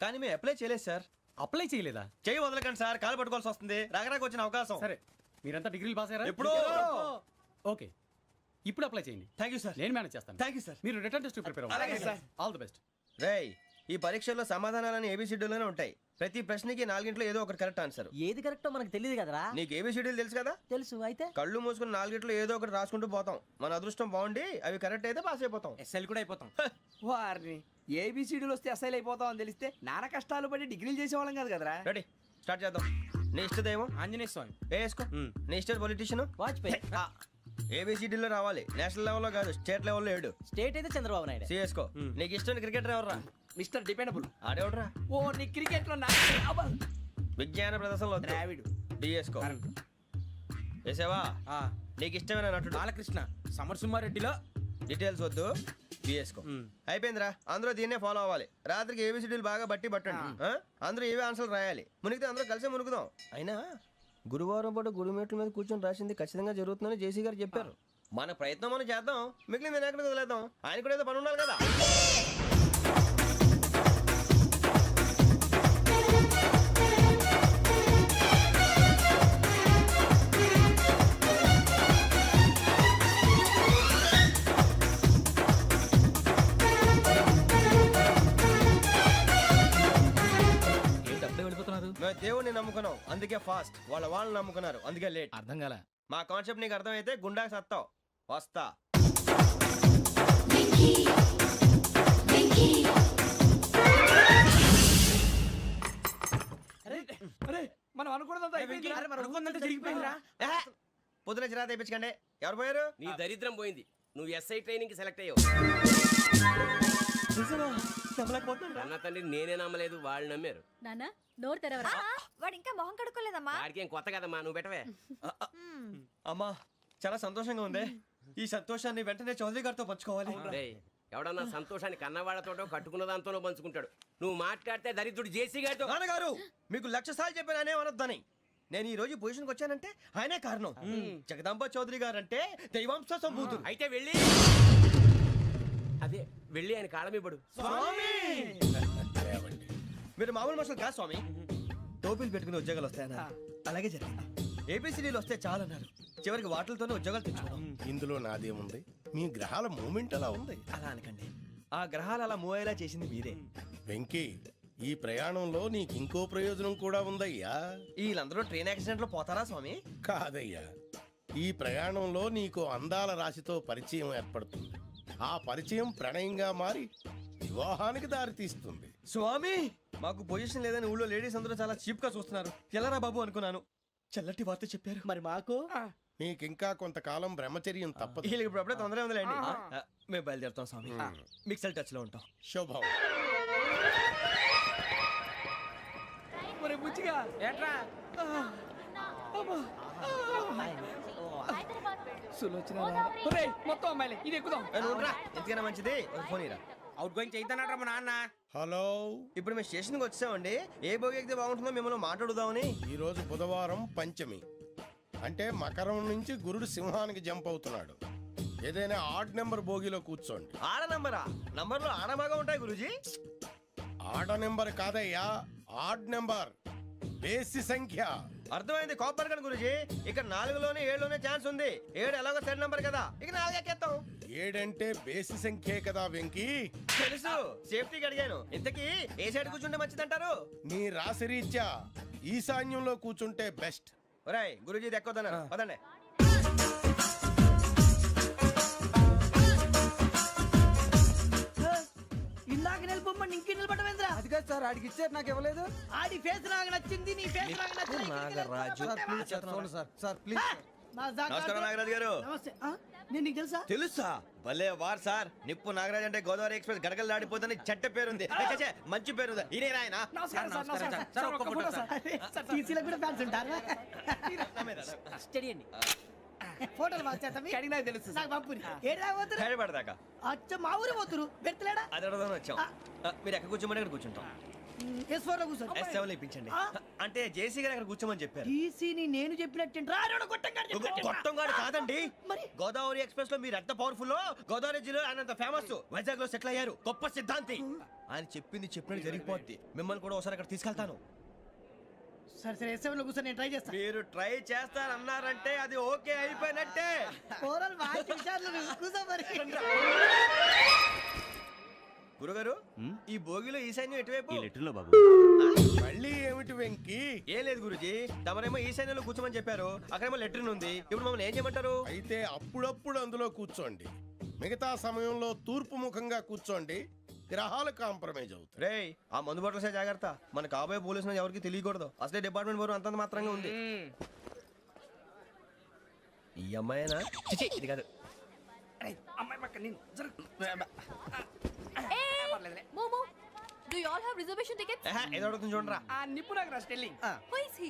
[SPEAKER 5] కానీ మేము అప్లై చేయలేదు సార్.
[SPEAKER 3] అప్లై చేయలేదా?
[SPEAKER 5] చేయి వదలకండి సార్, కాలు పట్టుకోవాల్సి వస్తుంది. రాగరాకు వచ్చిన అవకాశం.
[SPEAKER 3] సరే, మీరంతా డిగ్రీలు పాస్ అయ్యారా?
[SPEAKER 5] ఎప్పుడో.
[SPEAKER 3] ఓకే, ఇప్పుడు అప్లై చేయండి.
[SPEAKER 5] Thank you sir.
[SPEAKER 3] నేను మేనేజ్ చేస్తాను.
[SPEAKER 5] Thank you sir.
[SPEAKER 3] మీరు రిటర్న్ టెస్ట్ ప్రిపేర్
[SPEAKER 5] అలాగే
[SPEAKER 3] అవ్వండి.
[SPEAKER 5] సార్.
[SPEAKER 3] All the best.
[SPEAKER 5] రేయ్, ఈ పరీక్షల్లో సమాధానాలని ఏబిసిడ్యూల్లోనే ఉంటాయి. ప్రతి ప్రశ్నకి 4 ఏదో ఒకటి కరెక్ట్ ఆన్సర్.
[SPEAKER 9] ఏది కరెక్టో మనకు తెలియదు కదరా.
[SPEAKER 5] నీకు ఏబిసిడ్యూల్ తెలుసు కదా?
[SPEAKER 9] తెలుసు. అయితే
[SPEAKER 5] కళ్ళు మూసుకుని 4 ఏదో ఒకటి రాసుకుంటూ పోతాం. మన అదృష్టం బాగుండి అవి కరెక్ట్ అయితే పాస్ అయిపోతాం.
[SPEAKER 2] ఎస్ఎల్ కూడా అయిపోతాం.
[SPEAKER 3] వారిని ఏబిసిడీలు వస్తే అసైల్ అయిపోతాం అని తెలిస్తే నాన్న కష్టాలు పడి డిగ్రీలు చేసేవాళ్ళం కాదు కదరా.
[SPEAKER 5] రెడీ, స్టార్ట్ చేద్దాం. నీ ఇష్టదేమో
[SPEAKER 2] ఆంజనేయ స్వామి.
[SPEAKER 5] వేసుకో. నీ ఇష్ట పొలిటీషియన్
[SPEAKER 9] వాజ్పేయి.
[SPEAKER 5] ఏబిసిడీలో రావాలి. నేషనల్ లెవెల్లో కాదు, స్టేట్ లెవెల్లో 7.
[SPEAKER 9] స్టేట్ అయితే చంద్రబాబు నాయుడు.
[SPEAKER 5] సిఎస్కో. నీకు ఇష్టం క్రికెటర్ ఎవర్రా?
[SPEAKER 3] Mister dependable.
[SPEAKER 5] ఆడేవడరా?
[SPEAKER 3] ఓ నీ క్రికెట్ లో
[SPEAKER 5] విజ్ఞాన ప్రదర్శనలో
[SPEAKER 3] ద్రావిడు.
[SPEAKER 5] డిఎస్కో. వేసావా? నీకు ఇష్టమైన నటుడు?
[SPEAKER 2] బాలకృష్ణ. సమర్ సుమారెడ్డిలో
[SPEAKER 5] డీటెయిల్స్ వద్దు, బిఎస్కో. అయిపోయిందిరా. అందరూ దీన్నే ఫాలో అవ్వాలి. రాత్రికి ఏబిసిడీలు బాగా బట్టి పట్టండి. అందరూ ఏవే ఆన్సర్లు రాయాలి. మునిగితే అందరూ కలిసి మునుగుదాం. అయినా గురువారం పాటు గురుమేట్ల మీద కూర్చొని రాసింది ఖచ్చితంగా జరుగుతుందని జేసీ గారు చెప్పారు. మన ప్రయత్నం మనం చేద్దాం, మిగిలింది నేను ఎక్కడికి వదిలేద్దాం. ఆయన కూడా ఏదో పని ఉండాలి కదా. మేము దేవుడిని నమ్ముకున్నాం, అందుకే ఫాస్ట్. వాళ్ళని నమ్ముకున్నారు, అందుకే లేట్.
[SPEAKER 2] అర్థం కాల.
[SPEAKER 5] మా కాన్సెప్ట్ నీకు అర్థమైతే గుండా సత్తావు. వస్తా.
[SPEAKER 3] అరే మనం అనుకున్నదంతా అయిపోయిందిరా.
[SPEAKER 5] పొద్దున చిరా తెప్పించకండి. ఎవరు పోయారు?
[SPEAKER 7] నీ దరిద్రం పోయింది. నువ్వు ఎస్ఐ ట్రైనింగ్ సెలెక్ట్ అయ్యావు. అన్న తండ్రి నేనే నమ్మలేదు, వాళ్ళు నమ్మారు.
[SPEAKER 6] నాన్న నోరు తెరవరా.
[SPEAKER 4] వాడు ఇంకా మొహం కడుక్కోలేదమ్మా.
[SPEAKER 7] వాడికి ఏం కొత్త కదమ్మా, నువ్వు పెట్టవే.
[SPEAKER 5] అమ్మా చాలా సంతోషంగా ఉంది. ఈ సంతోషాన్ని వెంటనే చౌదరి గారితో పంచుకోవాలి.
[SPEAKER 7] డేయ్, ఎవడన్నా సంతోషాన్ని కన్నవాళ్లతోటో కట్టుకున్న దాంతోనో పంచుకుంటాడు. నువ్వు మాట్లాడితే దరిద్రుడు జేసీ గారితో.
[SPEAKER 5] నాన్నగారు మీకు 1,00,000 సార్లు చెప్పానే అనొద్దని. నేను ఈ రోజు పొజిషన్కి వచ్చానంటే ఆయనే కారణం. జగదాంబ చౌదరి గారు అంటే దైవాంశ సంభూతుడు.
[SPEAKER 7] అయితే వెళ్ళి అదే వెళ్ళి ఆయన కాళ్ళమివ్వడు.
[SPEAKER 5] మీరు మామూలు మనుషులు కాదు స్వామి. టోపీలు పెట్టుకుని ఉద్యోగాలు వస్తాయన్నా అలాగే జరిగింది. ఏపీసీడీలు వస్తే చాలన్నారు. చివరికి వాటిలతోనే ఉద్యోగాలు తెచ్చుకున్నాం.
[SPEAKER 10] ఇందులో నాదేముంది? మీ గ్రహాల మూమెంట్ అలా ఉంది.
[SPEAKER 5] అలా అనకండి. ఆ గ్రహాలు అలా మూవ్ అయ్యేలా చేసింది మీరే.
[SPEAKER 10] వెంకీ, ఈ ప్రయాణంలో నీకు ఇంకో ప్రయోజనం కూడా ఉందయ్యా.
[SPEAKER 5] వీళ్ళందరూ ట్రైన్ యాక్సిడెంట్ లో పోతారా స్వామి?
[SPEAKER 10] కాదయ్యా, ఈ ప్రయాణంలో నీకు అందాల రాశితో పరిచయం ఏర్పడుతుంది. ఆ పరిచయం ప్రణయంగా మారి వివాహానికి దారితీస్తుంది.
[SPEAKER 5] స్వామి మాకు పొజిషన్ లేదని ఊళ్ళో లేడీస్ అందరూ చాలా చీప్ గా చూస్తున్నారు. ఎలారా బాబు అనుకున్నాను. చల్లటి వార్త చెప్పారు.
[SPEAKER 9] మరి మాకు
[SPEAKER 10] నీకింకా కొంతకాలం బ్రహ్మచర్యం తప్పదు.
[SPEAKER 5] వీళ్ళకి ఇప్పుడు అప్పుడే తొందరగా ఉందిలేండి. మేము బయలుదేరుతాం స్వామి. మిక్సల్ టచ్ లో ఉంటాం.
[SPEAKER 10] శుభం.
[SPEAKER 3] మరి బుచ్చిగా ఏట్రా సులోచన మొత్తం అమ్మాయిలే, ఇది ఎక్కుదాం.
[SPEAKER 5] ఎందుకైనా మంచిది ఫోన్ ఇరా.
[SPEAKER 3] అవుట్ గోయింగ్ చేద్దానట్రా మా నాన్న.
[SPEAKER 10] హలో,
[SPEAKER 5] ఇప్పుడు మేము స్టేషన్కి వచ్చామండి. ఏ బోగి ఎక్కితే బాగుంటుందో మిమ్మల్ని మాట్లాడుదామని.
[SPEAKER 10] ఈరోజు బుధవారం పంచమి, అంటే మకరం నుంచి గురుడు సింహానికి జంప్ అవుతున్నాడు. ఏదైనా ఆడ్ నెంబర్ బోగిలో కూర్చోండి.
[SPEAKER 5] ఆడ నంబరా? నంబర్లో ఆడ బాగా ఉంటాయి గురూజీ.
[SPEAKER 10] ఆడ నెంబర్ కాదయ్యా, ఆడ్ నెంబర్, బేసి సంఖ్య.
[SPEAKER 5] అర్థమైంది. కాపర్ కానీ గురూజీ. ఇక్కడ 4లోనే 7లోనే ఛాన్స్ ఉంది. 7 ఎలాగో సెడ్ నంబర్ కదా, ఇక 4 ఎక్కేస్తాం.
[SPEAKER 10] 7 అంటే బేసి సంఖ్యే కదా వెంకీ.
[SPEAKER 5] తెలుసు, సేఫ్టీకి అడిగాను. ఇంతకీ ఏ సైడ్ కూర్చుంటే మంచిదంటారు?
[SPEAKER 10] నీ రాశి రీత్యా ఈశాన్యంలో కూర్చుంటే బెస్ట్.
[SPEAKER 5] ఒరేయ్ గురూజీ దెక్కొద్దన్నారు పదండి.
[SPEAKER 9] ఇందాక నిలబొమ్మని ఇంకే నిలబడమేంద్రా.
[SPEAKER 2] అది కాదు సార్, ఆడికి ఇచ్చారు నాకు ఇవ్వలేదు.
[SPEAKER 9] ఆడి ఫేస్ నాకు నచ్చింది, నీ ఫేస్ నాకు నచ్చింది.
[SPEAKER 5] Nagaraju
[SPEAKER 2] sir please.
[SPEAKER 5] నమస్కారం నాగరాజు గారు.
[SPEAKER 9] నమస్తే. నేను నీకు తెలుసా?
[SPEAKER 5] తెలుసా? భలే వార్ సార్. నిప్పు నాగరాజ్ అంటే గోదావరి ఎక్స్ప్రెస్ గడగలు దాడిపోతుంది చెట్ట పేరుంది. ఛే, మంచి పేరుంది. ఇదే ఆయన.
[SPEAKER 9] టీసీలో కూడా ఫ్యాన్స్ ఉంటారా? స్టడీ అండి. ఫోటోలు
[SPEAKER 3] కడిగినా తెలుసు
[SPEAKER 9] నాకు పంపుని. ఏడా పోతురు?
[SPEAKER 5] హైదరాబాద్
[SPEAKER 9] అచ్చ మా ఊరు పోతురు. పెడతలేడా?
[SPEAKER 5] అది అడగదామని వచ్చాం. మీరు ఎక్కడ కూర్చోమని అక్కడ కూర్చుంటాం.
[SPEAKER 9] S4 లో కూర్చో.
[SPEAKER 5] S7 ఇప్పించండి. అంటే జేసీ గారు అక్కడ కూర్చోమని చెప్పారు.
[SPEAKER 9] టీసీని నేను చెప్పినట్టు
[SPEAKER 5] గొట్టంగాడు కాదండి. గోదావరి ఎక్స్ప్రెస్ లో మీరు ఎంత పవర్ఫుల్, గోదావరి జిల్లా ఆయన ఫేమస్. వైజాగ్ లో సెటిల్ అయ్యారు. గొప్ప సిద్ధాంతి. ఆయన చెప్పింది చెప్పినట్టు జరిగిపోద్ది. మిమ్మల్ని కూడా ఒకసారి అక్కడ తీసుకెళ్తాను.
[SPEAKER 9] సరే సరే, S7 లో కూర్చో, నేను ట్రై చేస్తాను.
[SPEAKER 5] మీరు ట్రై చేస్తారన్నారంటే అది ఓకే అయిపోయినట్టే.
[SPEAKER 9] ఓవరాల్ బాగా చూశారు. కూర్చో మరి.
[SPEAKER 5] గురుగారు, ఈ భోగిలో ఈశాన్యం ఎటువైపు?
[SPEAKER 11] లెటర్లో బాబు.
[SPEAKER 10] మళ్ళీ ఏమిటి వెంకీ?
[SPEAKER 5] ఏం లేదు గురుజీ, తమరేమో ఈశాన్యంలో కూర్చోమని చెప్పారు. అక్కడేమో లెటర్ ఉంది. ఇప్పుడు మమ్మల్ని ఏం చేయమంటారు?
[SPEAKER 10] అయితే అప్పుడప్పుడు అందులో కూర్చోండి. మిగతా సమయంలో తూర్పు ముఖంగా కూర్చోండి. గ్రహాలు కాంప్రమైజ్ అవుతాయి.
[SPEAKER 5] రేయ్, ఆ మందు బట్టలసే జాగ్రత్త. మన కాబోయే పోలీసులు ఎవరికి తెలియకూడదు. అసలే డిపార్ట్మెంట్ బోరు అంతంత మాత్రంగా ఉంది. ఈ అమ్మాయినా? చిచి, ఇది కాదు.
[SPEAKER 3] అమ్మాయి పక్క నేను
[SPEAKER 4] Momo, do you all have reservation tickets?
[SPEAKER 5] ఏదో అడుగుతుంది చూడరా.
[SPEAKER 3] నిప్పు Nagaraj telling.
[SPEAKER 4] Who is he?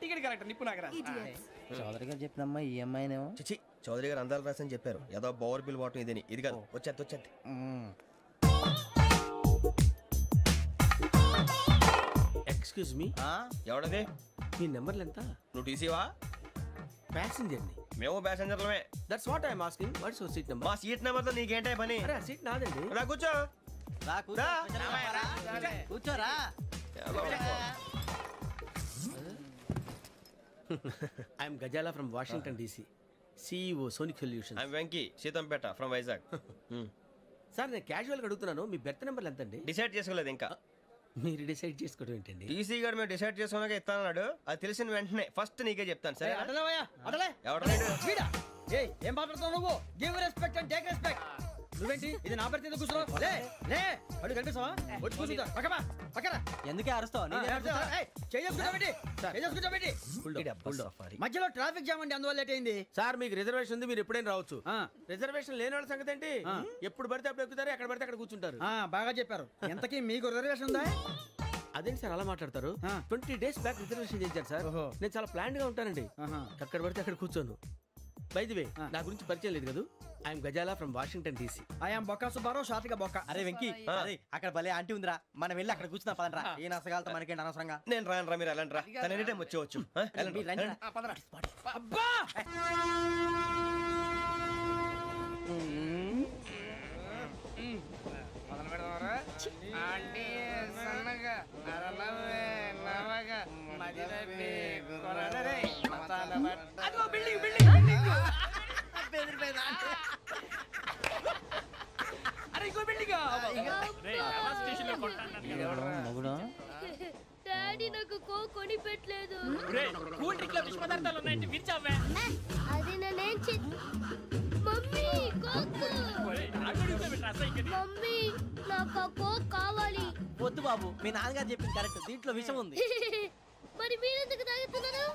[SPEAKER 3] Ticket collector నిప్పు నాగరాజ్.
[SPEAKER 4] Idiots.
[SPEAKER 9] చౌదరి గారు చెప్పినమ్మా ఈ అమ్మాయినేమో.
[SPEAKER 5] చిచి, చౌదరి గారు అందాలు రాసని చెప్పారు. ఏదో బోర్ బిల్ వాటం ఇదని. ఇది కాదు. వచ్చేది.
[SPEAKER 7] Excuse me,
[SPEAKER 5] ఎవడది?
[SPEAKER 7] మీ నెంబర్లు ఎంత?
[SPEAKER 5] నువ్వు టీసీవా?
[SPEAKER 7] ప్యాసింజర్ ని.
[SPEAKER 5] మేము ప్యాసెంజర్లమే.
[SPEAKER 7] That's what I'm asking. What's your seat number?
[SPEAKER 5] మా సీట్ నెంబర్ తో నీకేంటే పని?
[SPEAKER 7] అరే ఆ సీట్ నాదండి.
[SPEAKER 5] రా కూర్చో. రా.
[SPEAKER 9] కూర్చోరా.
[SPEAKER 7] I'm Ghazala from Washington DC, CEO sonic solution.
[SPEAKER 5] I'm Venky, Seethampeta from Vizag.
[SPEAKER 7] Sir నేను క్యాజువల్గా అడుగుతున్నాను, మీ బెర్త్ నెంబర్లు ఎంత అండి?
[SPEAKER 5] డిసైడ్ చేసుకోలేదు ఇంకా.
[SPEAKER 7] మీరు డిసైడ్ చేసుకోవడం ఏంటండి?
[SPEAKER 5] టీసీ గారు మేము డిసైడ్ చేసుకున్నాక ఇస్తానన్నాడు. అది తెలిసిన వెంటనే ఫస్ట్ నీకే చెప్తాను. సరే?
[SPEAKER 9] అడలే
[SPEAKER 5] ఎవడలేడు?
[SPEAKER 9] ఏం మాట్లాడుతున్నావు నువ్వు? Give respect and take respect.
[SPEAKER 3] నువ్వేంటి ఇది నా పరిస్థితి కూర్చున్నావు లే లే అడుగు కనిపిస్తావా వచ్చి కూర్చుంటా పక్కమా పక్కన
[SPEAKER 9] ఎందుకే అరుస్తావు
[SPEAKER 3] మధ్యలో ట్రాఫిక్ జామ్ అండి అందువల్ల లేట్ అయింది
[SPEAKER 5] సార్ మీకు రిజర్వేషన్ ఉంది, మీరు ఎప్పుడైనా రావచ్చు. రిజర్వేషన్ లేని వాళ్ళ సంగతి ఏంటి? ఎప్పుడు పడితే అప్పుడు ఎక్కుతారు, ఎక్కడ పడితే అక్కడ కూర్చుంటారు.
[SPEAKER 3] బాగా చెప్పారు. ఎంతకీ మీకు రిజర్వేషన్ ఉందా?
[SPEAKER 5] అదేంటి సార్ అలా మాట్లాడతారు? 20 days బ్యాక్ రిజర్వేషన్ చేశారు సార్. నేను చాలా ప్లాన్డ్ గా ఉంటానండి. ఎక్కడ పడితే అక్కడ కూర్చోను. బై ది వే, నా గురించి పరిచయం లేదు కదా, I'm Ghazala from Washington DC.
[SPEAKER 3] I'm Bokka Subbarao, షాతిగా బొక్క.
[SPEAKER 9] అరే వెంకీ అక్కడ భలే ఆంటీ ఉందిరా, మనం వెళ్ళి అక్కడ కూర్చున్నా పదనరా. ఏ నసగాలతో మనకేంటి అనవసరంగా.
[SPEAKER 5] నేను రాను రా, మీరు వెళ్ళండి రా. తన ఎనీ టైం వచ్చేవచ్చు. వెళ్ళండి, వెళ్ళండి.
[SPEAKER 3] అబ్బా
[SPEAKER 6] డాడీ నాకు కొని పెట్టలేదు. అది నేనేం మమ్మీ మమ్మీ నాకు కోక్ కావాలి.
[SPEAKER 9] వద్దు బాబు, మీ నాన్నగారు చెప్పింది కరెక్ట్, దీంట్లో విషయం ఉంది.
[SPEAKER 6] మరి మీరెందుకు తాగుతున్నారు?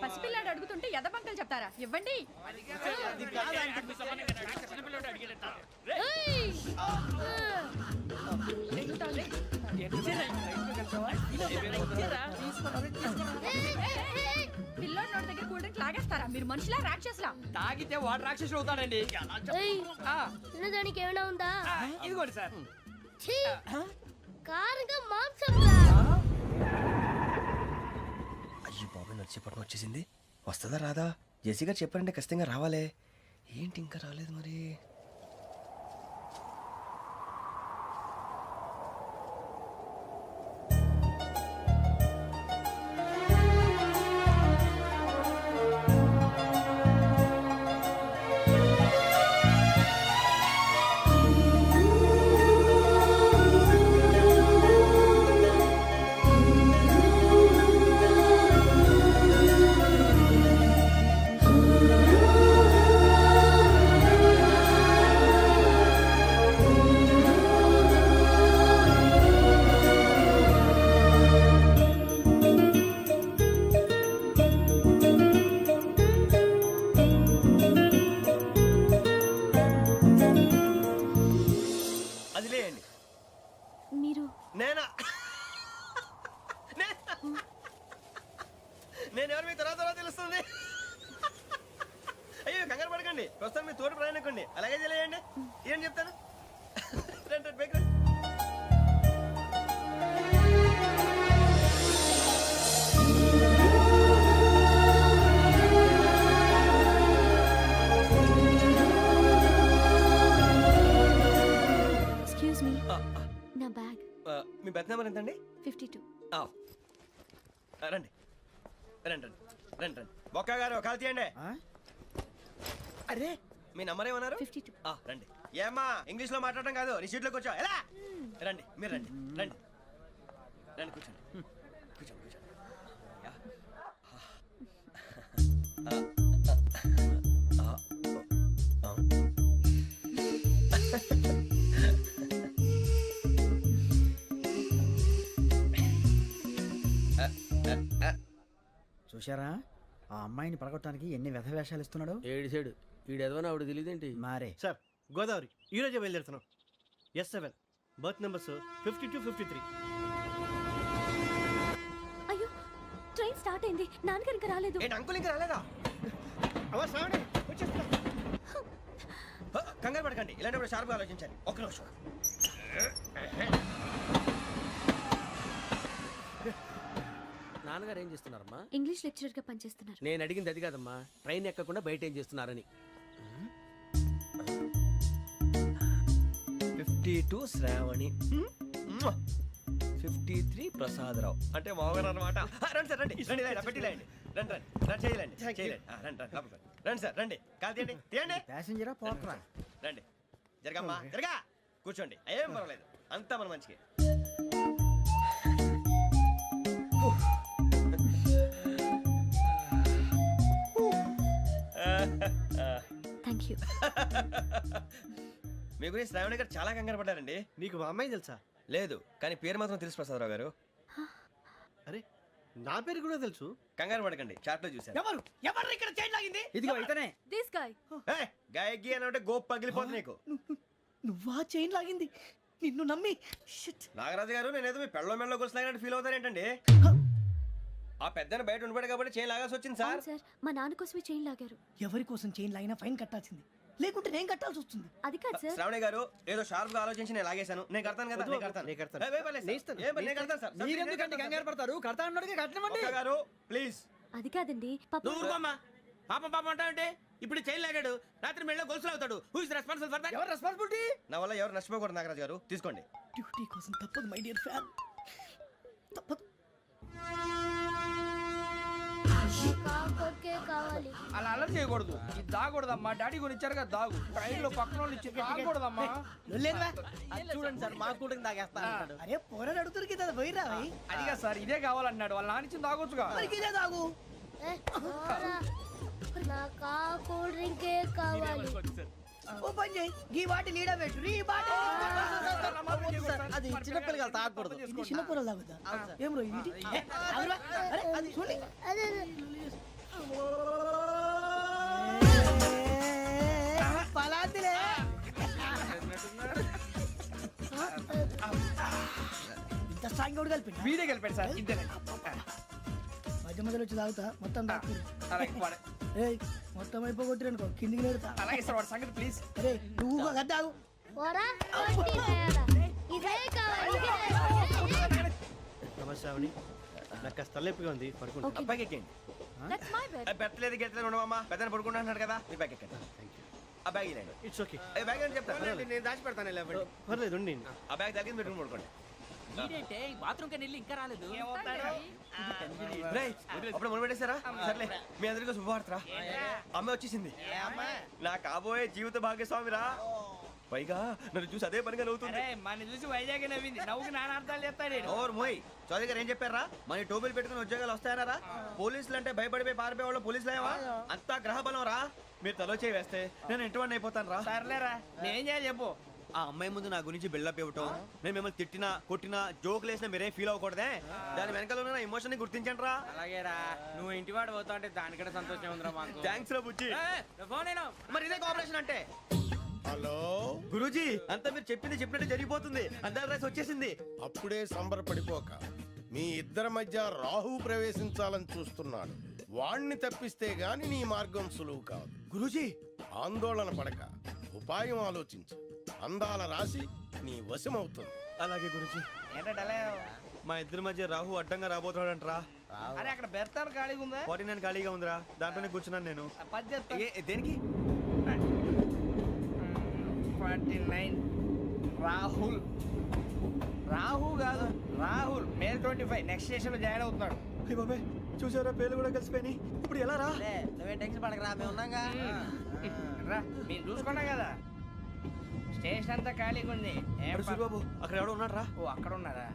[SPEAKER 4] పసిపిల్లాడు అడుగుతుంటే ఎదబంకలు చెప్తారా? ఇవ్వండి. పిల్లోడి నోటి దగ్గర కూల్ డ్రింక్ లాగేస్తారా? మీరు మనుషులా రాక్షసులా?
[SPEAKER 3] తాగితే వాడు రాక్షసుడు అవుతాడండి.
[SPEAKER 6] తినడానికి ఏమైనా ఉందా?
[SPEAKER 3] ఇదిగోండి సార్.
[SPEAKER 6] కారంగా మాంసం.
[SPEAKER 5] అయ్యో బాబు, నర్సీపట్నం వచ్చేసింది. వస్తుందా రాదా? జెసి గారు చెప్పారంటే ఖచ్చితంగా రావాలే. ఏంటి ఇంకా రాలేదు మరి?
[SPEAKER 6] మీరు
[SPEAKER 5] నేనా? నేను ఎవరు మీ తర్వాత తెలుస్తుంది. అయ్యో కంగారు పడకండి, ప్రస్తుతం మీ తోటి ప్రయాణకండి. అలాగే తెలియండి. ఏం చెప్తాను. రండి బైక్ రండి.
[SPEAKER 6] ఎక్స్క్యూజ్ మీ, నా బ్యాగ్.
[SPEAKER 5] మీ బెత్ నెంబర్ ఎంతండి?
[SPEAKER 6] 52.
[SPEAKER 5] రండి రండి రండి రండి రండి. బొక్క గారు కాల్ తీయండి. అరే మీ నంబర్ ఏమన్నారు?
[SPEAKER 6] 52.
[SPEAKER 5] రండి. ఏమ్మా ఇంగ్లీష్ లో మాట్లాడడం కాదు, నీ సీట్లో కూర్చో. ఎలా రండి, మీరు రండి రండి రండి, కూర్చోండి కూర్చోండి కూర్చోండి.
[SPEAKER 3] చూశారా ఆ అమ్మాయిని పడగొట్టడానికి ఎన్ని వ్యధ వేషాలు ఇస్తున్నాడు?
[SPEAKER 5] ఏడు ఈడు ఎదవని ఆవిడ తెలియదేంటి?
[SPEAKER 3] మారే
[SPEAKER 11] సార్ గోదావరి ఈరోజే బయలుదేరుతున్నాం. S7 berth numbers 52, 53.
[SPEAKER 6] అయ్యో, ట్రైన్ స్టార్ట్ అయింది. నాన్నగారు ఇంకా రాలేదు.
[SPEAKER 5] ఏంటి అంకుల్ ఇంకా రాలేదా? కంగారు పడకండి, ఇలాంటప్పుడు షార్ప్గా ఆలోచించాలి. ఒక్క నిమిషం. నాన్నగారు ఏం చేస్తున్నారమ్మా?
[SPEAKER 6] ఇంగ్లీష్ లెక్చరర్ గా పనిచేస్తున్నారు.
[SPEAKER 5] నేను అడిగింది అది కాదమ్మా, ట్రైన్ ఎక్కకుండా బయట ఏం చేస్తున్నారని. 52 శ్రావణి, 53 ప్రసాదరావు అంటే మామగారు అనమాట. రండి సార్, రండి రండి, పెట్టి రండి రండి రండి రండి, చేయలేండి చేయలేండి. రండి రండి లోపలికి రండి సార్, రండి కాల్ తీయండి తీయండి.
[SPEAKER 3] ప్యాసింజరా పోట్రా?
[SPEAKER 5] రండి, జరగమ్మా జరగా, కూర్చోండి. ఏం పర్వాలేదు, అంతా మన మంచికి.
[SPEAKER 6] Thank you.
[SPEAKER 1] యూ.
[SPEAKER 5] మీ గురించి శ్రావణి గారు చాలా కంగారు పడ్డారండి.
[SPEAKER 2] నీకు మా అమ్మాయి తెలుసా?
[SPEAKER 5] లేదు, కానీ పేరు మాత్రం తెలుసు ప్రసాదరావు గారు.
[SPEAKER 2] అరే నా పేరు కూడా తెలుసు.
[SPEAKER 5] కంగారు పడకండి, చాట్ లో చూశాను.
[SPEAKER 3] ఎవరు ఎవరు ఇక్కడ చైన్ లాగింది?
[SPEAKER 2] ఇదిగో ఇతనే.
[SPEAKER 6] This guy.
[SPEAKER 5] గాయకి అని అంటే గోప్ పగిలిపోతుంది నీకు.
[SPEAKER 3] నువ్వా చైన్ లాగింది? నిన్ను నమ్మి
[SPEAKER 5] నాగరాజు గారు, నేనేదో మీ పెళ్ళ మెళ్ళ గురిసిలాగినట్టు ఫీల్ అవుతారేంటండి? ఆ పెద్దని బయట ఉండిపోయాడు కాబట్టి చైన్ లాగాల్సి వచ్చింది సార్.
[SPEAKER 1] సార్ మా నాన్న కోసమే చైన్ లాగారు.
[SPEAKER 3] ఎవరి కోసం చైన్ లాగినా ఫైన్ కట్టాల్సింది, లేకుంటే నేను కట్టాల్సి వస్తుంది.
[SPEAKER 1] అది కాదు సార్.
[SPEAKER 5] శ్రావణి గారు ఏదో షార్ప్ గా ఆలోచించి నేను లాగేశాను. నేను కడతాను కదా, నేను కడతాను. నేను కడతాను సార్.
[SPEAKER 3] మీరెందుకంటే కంగారు పడతారు? కడతా అన్నాడుగా కట్టమండి.
[SPEAKER 5] ఒక్క గారు ప్లీజ్.
[SPEAKER 1] అది కాదండి పాప.
[SPEAKER 7] నువ్వు ఊరుకోమ్మా. పాపం పాపం అంటావంటే ఇప్పుడు చైన్ లాగాడు, రాత్రి మెళ్ళ గొలుసులు అవుతాడు. Who is responsible for that?
[SPEAKER 3] ఎవరు రెస్పాన్సిబిలిటీ?
[SPEAKER 5] నా వల్ల ఎవరు నష్టపోకూడదు నాగరాజు గారు, తీసుకోండి.
[SPEAKER 3] డ్యూటీ కోసం తప్పదు మై డియర్ ఫ్యాన్, తప్పదు. అలా అలర్ట్ చేయకూడదు. ఇది దాగకూడదమ్మా. డాడీ కొని ఇచ్చారు కదా దాగు. ట్రైన్ లో పక్కన వాళ్ళు ఇచ్చి దాగకూడదమ్మా.
[SPEAKER 9] చూడండి సార్, మా కూడా తాగేస్తా అన్నాడు.
[SPEAKER 3] అరే పోరాడు అడుగుతారు కదా పోయిరా. అదిగా సార్, ఇదే కావాలన్నాడు. వాళ్ళ నాన్న ఇచ్చింది తాగొచ్చుగా. ఇదే తాగు. ఓ పని చేయి, ఈ బాటిల్ లీడ పెట్టు. ఈ బాటిల్
[SPEAKER 9] అది చిన్నపిల్లలు తాగకూడదు.
[SPEAKER 3] ఇది చిన్న పొరలు తాగుతా. ఏం రో ఇది? అరే అది చూడండి. పలాతిలే. ఇంత స్ట్రాంగ్ కూడా కలిపి వీడే కలిపాడు సార్. ఇద్దరే మధ్య మధ్యలో వచ్చి తాగుతా. మొత్తం తాగుతుంది. మొత్తం అయిపోగొట్టిరనుకో కిందికి నేడుతా. అలాగే సార్, వాడి సంగతి ప్లీజ్. అరే నువ్వు కదా తాగు.
[SPEAKER 2] నమస్కారం. నాకు కాస్త తలెప్పిగా ఉంది, పడుకుంటా.
[SPEAKER 5] బ్యాగ్ ఎక్కండి. పెట్టలేదు గెట్టలేదు ఉండవమ్మా. పెద్దని పడుకుంటున్నాడు కదా, మీరు బ్యాగ్ ఎక్కండి. ఆ బ్యాగ్ ఇలాండి.
[SPEAKER 2] It's okay.
[SPEAKER 5] బ్యాగ్ అని చెప్తాను, నేను దాచి పెడతాను.
[SPEAKER 2] పర్లేదు ఉండి.
[SPEAKER 5] ఆ బ్యాగ్ తగ్గింది పెట్టుకుని పడుకోండి.
[SPEAKER 9] బాత్రూమ్ కని ఇంకా రాలేదు.
[SPEAKER 5] అప్పుడు మొదలు పెట్టేశారా? సర్లే, మీ అందరికీ శుభవార్తరా. అమ్మ వచ్చేసింది. నా కాబోయే జీవిత భాగ్యస్వామిరా. పైగా నన్ను చూసి అదే పనిగా నవ్వుతుంది.
[SPEAKER 3] మన చూసి వైజాగ్ నవ్వింది. నవ్వుకి నాన్న అర్థాలు చెప్తాడు.
[SPEAKER 5] ఓర్ మోయ్, చౌదరి గారు ఏం చెప్పారా? మన టోబీలు పెట్టుకుని ఉద్యోగాలు వస్తాయనరా? పోలీసులు అంటే భయపడిపోయి పారిపోయే వాళ్ళు పోలీసులు అయ్యవా? అంతా గ్రహ బలం రా. మీరు తలో చేయి వేస్తే నేను ఇంటివాడిని అయిపోతాను రా.
[SPEAKER 3] సర్లేరా, నేనేం చేయాలి చెప్పు.
[SPEAKER 5] ఆ అమ్మాయి ముందు నా గురించి బిల్డప్ ఇవ్వటం, నేను మిమ్మల్ని తిట్టినా కొట్టినా జోకులు వేసినా మీరేం ఫీల్ అవ్వకూడదే. దాని వెనకాల ఉన్న ఎమోషన్ ని గుర్తించండి రా.
[SPEAKER 9] అలాగేరా, నువ్వు ఇంటి వాడు పోతా అంటే దానికంటే సంతోషం ఉందిరా మాకు.
[SPEAKER 5] థ్యాంక్స్ రా బుజ్జి. మరి ఇదే కోఆపరేషన్ అంటే.
[SPEAKER 10] హలో
[SPEAKER 5] గురూజీ, అంతా మీరు చెప్పింది చెప్పినట్టు జరిగిపోతుంది. అందాల రైస్ వచ్చేసింది.
[SPEAKER 10] అప్పుడే సంబరపడిపోక. మీ ఇద్దరి మధ్య రాహు ప్రవేశించాలని చూస్తున్నాడు. వాణ్ణి తప్పిస్తే గాని నీ మార్గం సులువు కాదు.
[SPEAKER 5] గురూజీ,
[SPEAKER 10] ఆందోళన పడక, ఉపాయం ఆలోచించు. అందాల రాశి నీ వశమవుతుంది.
[SPEAKER 5] అలాగే గురూజీ.
[SPEAKER 3] ఏంటంటే
[SPEAKER 5] మా ఇద్దరి మధ్య రాహు అడ్డంగా రాబోతున్నాడంట్రా.
[SPEAKER 3] అరే అక్కడ బెర్తాను ఖాళీగా ఉందా?
[SPEAKER 5] 49 ఖాళీగా ఉందిరా, దాంట్లోనే కూర్చున్నాను నేను. దేనికి?
[SPEAKER 3] 49 రాహుల్. రాహు కాదు, రాహుల్. మే 25 నెక్స్ట్ స్టేషన్ లో జాయిన్ అవుతున్నాడు.
[SPEAKER 5] బాబాయ్ చూసారా, పేర్లు కూడా కలిసిపోయినాయి. ఇప్పుడు ఎలా రా?
[SPEAKER 9] నువ్వే టెన్షన్ పడకరా, మేము ఉన్నాగా.
[SPEAKER 3] రా, మీరు చూసుకున్నా కదా స్టేషన్ అంతా ఖాళీగా ఉంది.
[SPEAKER 5] బాబు అక్కడ ఎవడో ఉన్నాడు రా.
[SPEAKER 3] ఓ అక్కడ ఉన్నారా?